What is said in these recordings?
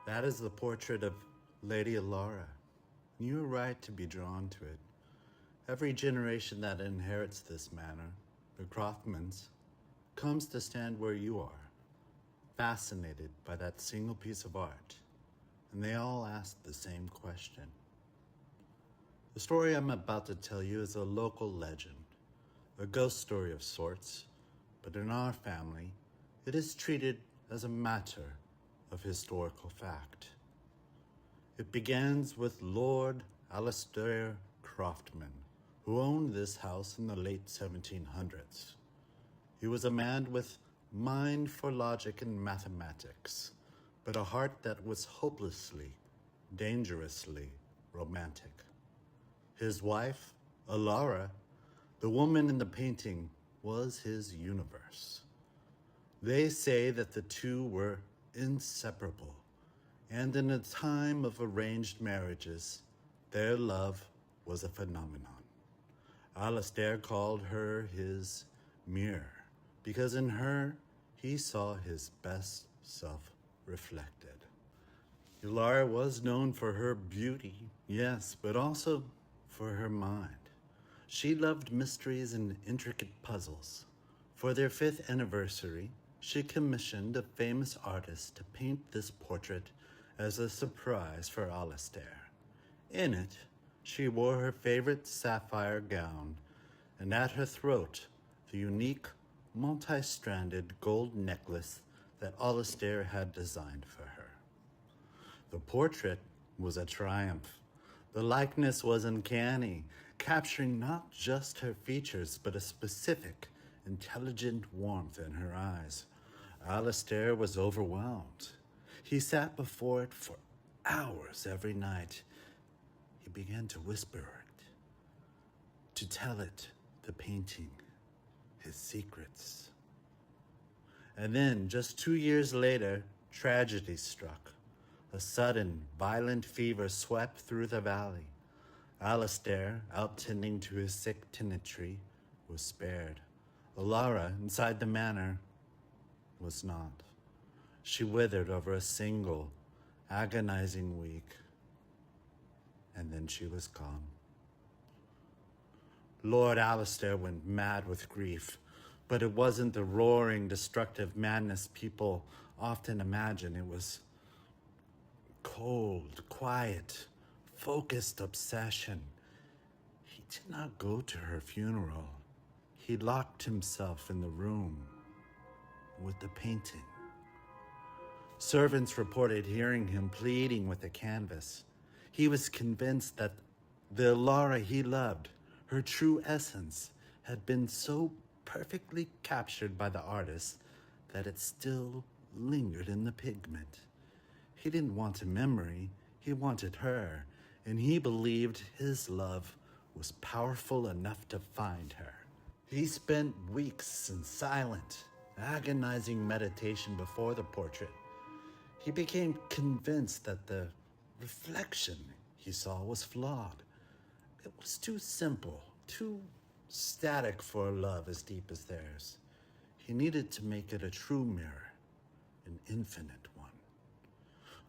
That is the portrait of Lady Elara. You are right to be drawn to it. Every generation that inherits this manor, the Croftmans, comes to stand where you are, fascinated by that single piece of art, and they all ask the same question. The story I'm about to tell you is a local legend, a ghost story of sorts, but in our family, it is treated as a matter of historical fact. It begins with Lord Alastair Croftman, who owned this house in the late 1700s. He was a man with mind for logic and mathematics, but a heart that was hopelessly, dangerously romantic. His wife, Elara, the woman in the painting, was his universe. They say that the two were inseparable, and in a time of arranged marriages, their love was a phenomenon. Alastair called her his mirror, because in her he saw his best self reflected. Elara was known for her beauty, yes, but also for her mind. She loved mysteries and intricate puzzles. For their 5th anniversary, she commissioned a famous artist to paint this portrait as a surprise for Alastair. In it, she wore her favorite sapphire gown, and at her throat, the unique, multi-stranded gold necklace that Alastair had designed for her. The portrait was a triumph. The likeness was uncanny, capturing not just her features, but a specific, intelligent warmth in her eyes. Alastair was overwhelmed. He sat before it for hours every night. He began to whisper it, to tell it, the painting, his secrets. And then, just 2 years later, tragedy struck. A sudden, violent fever swept through the valley. Alastair, out tending to his sick tenantry, was spared. Elara, inside the manor, was not. She withered over a single, agonizing week, and then she was gone. Lord Alastair went mad with grief, but it wasn't the roaring, destructive madness people often imagine. It was cold, quiet, focused obsession. He did not go to her funeral. He locked himself in the room with the painting. Servants reported hearing him pleading with the canvas. He was convinced that the Elara he loved, her true essence, had been so perfectly captured by the artist that it still lingered in the pigment. He didn't want a memory, he wanted her, and he believed his love was powerful enough to find her. He spent weeks in silent, agonizing meditation before the portrait. He became convinced that the reflection he saw was flawed. It was too simple, too static for a love as deep as theirs. He needed to make it a true mirror, an infinite one.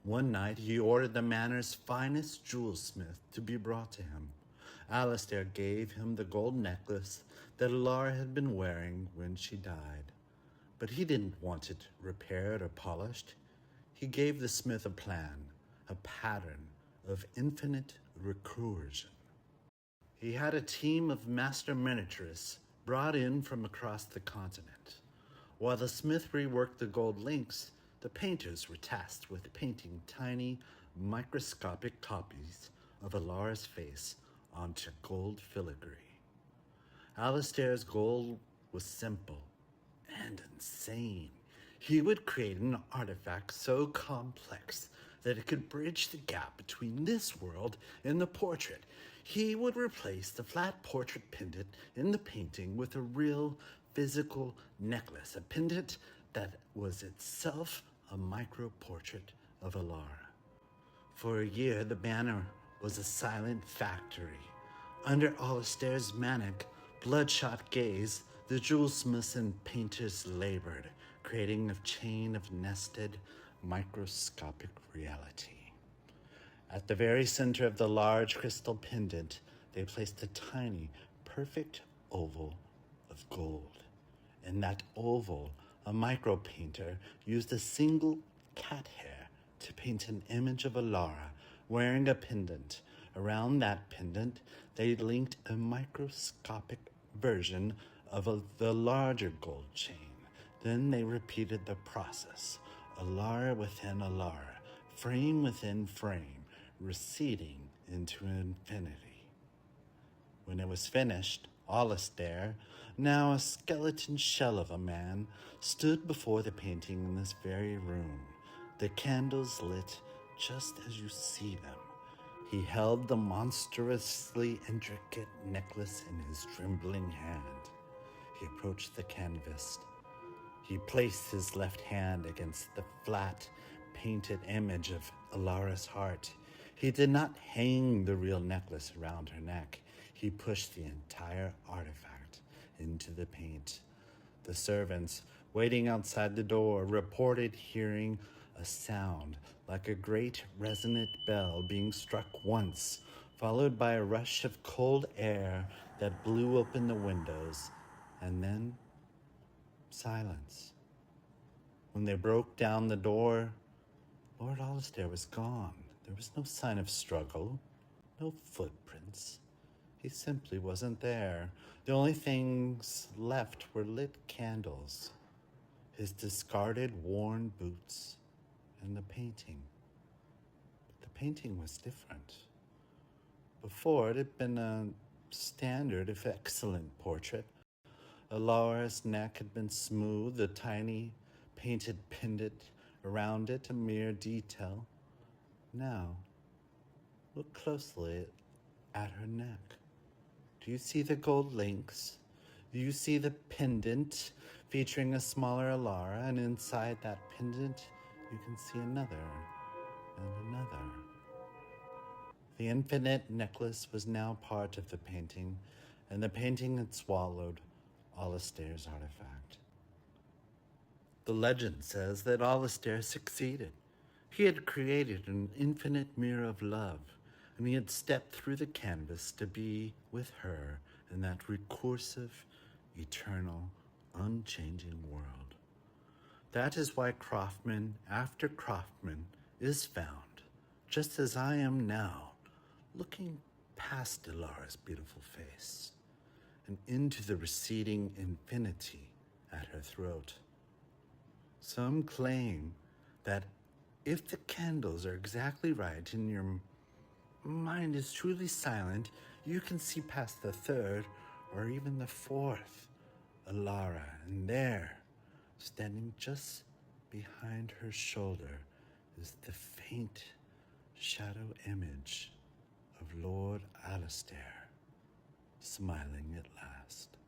One night, he ordered the manor's finest jewelsmith to be brought to him. Alastair gave him the gold necklace that Elara had been wearing when she died. But he didn't want it repaired or polished. He gave the smith a plan, a pattern of infinite recursion. He had a team of master miniaturists brought in from across the continent. While the smith reworked the gold links, the painters were tasked with painting tiny, microscopic copies of Elara's face onto gold filigree. Alastair's goal was simple and insane. He would create an artifact so complex that it could bridge the gap between this world and the portrait. He would replace the flat portrait pendant in the painting with a real physical necklace, a pendant that was itself a micro-portrait of Elara. For a year, the manor was a silent factory. Under Alastair's manic, bloodshot gaze, the jewelsmiths and painters labored, creating a chain of nested, microscopic reality. At the very center of the large crystal pendant, they placed a tiny, perfect oval of gold. In that oval, a micro-painter used a single cat hair to paint an image of Elara wearing a pendant. Around that pendant, they linked a microscopic version of the larger gold chain. Then they repeated the process, Elara within Elara, frame within frame, receding into infinity. When it was finished, Alistair, now a skeleton shell of a man, stood before the painting in this very room, the candles lit just as you see them. He held the monstrously intricate necklace in his trembling hand. He approached the canvas. He placed his left hand against the flat, painted image of Elara's heart. He did not hang the real necklace around her neck. He pushed the entire artifact into the paint. The servants, waiting outside the door, reported hearing a sound like a great resonant bell being struck once, followed by a rush of cold air that blew open the windows, and then silence. When they broke down the door, Lord Alistair was gone. There was no sign of struggle, no footprints. He simply wasn't there. The only things left were lit candles, his discarded, worn boots, and the painting. But the painting was different. Before, it had been a standard, if excellent, portrait. Elara's neck had been smooth, the tiny painted pendant around it a mere detail. Now, look closely at her neck. Do you see the gold links? Do you see the pendant featuring a smaller Elara? And inside that pendant, you can see another and another. The infinite necklace was now part of the painting, and the painting had swallowed Alistair's artifact. The legend says that Alistair succeeded. He had created an infinite mirror of love, and he had stepped through the canvas to be with her in that recursive, eternal, unchanging world. That is why craftsman after craftsman is found, just as I am now, looking past Elara's beautiful face and into the receding infinity at her throat. Some claim that if the candles are exactly right and your mind is truly silent, you can see past the third or even the fourth Elara, and there, standing just behind her shoulder, is the faint shadow image of Lord Alistair, smiling at last.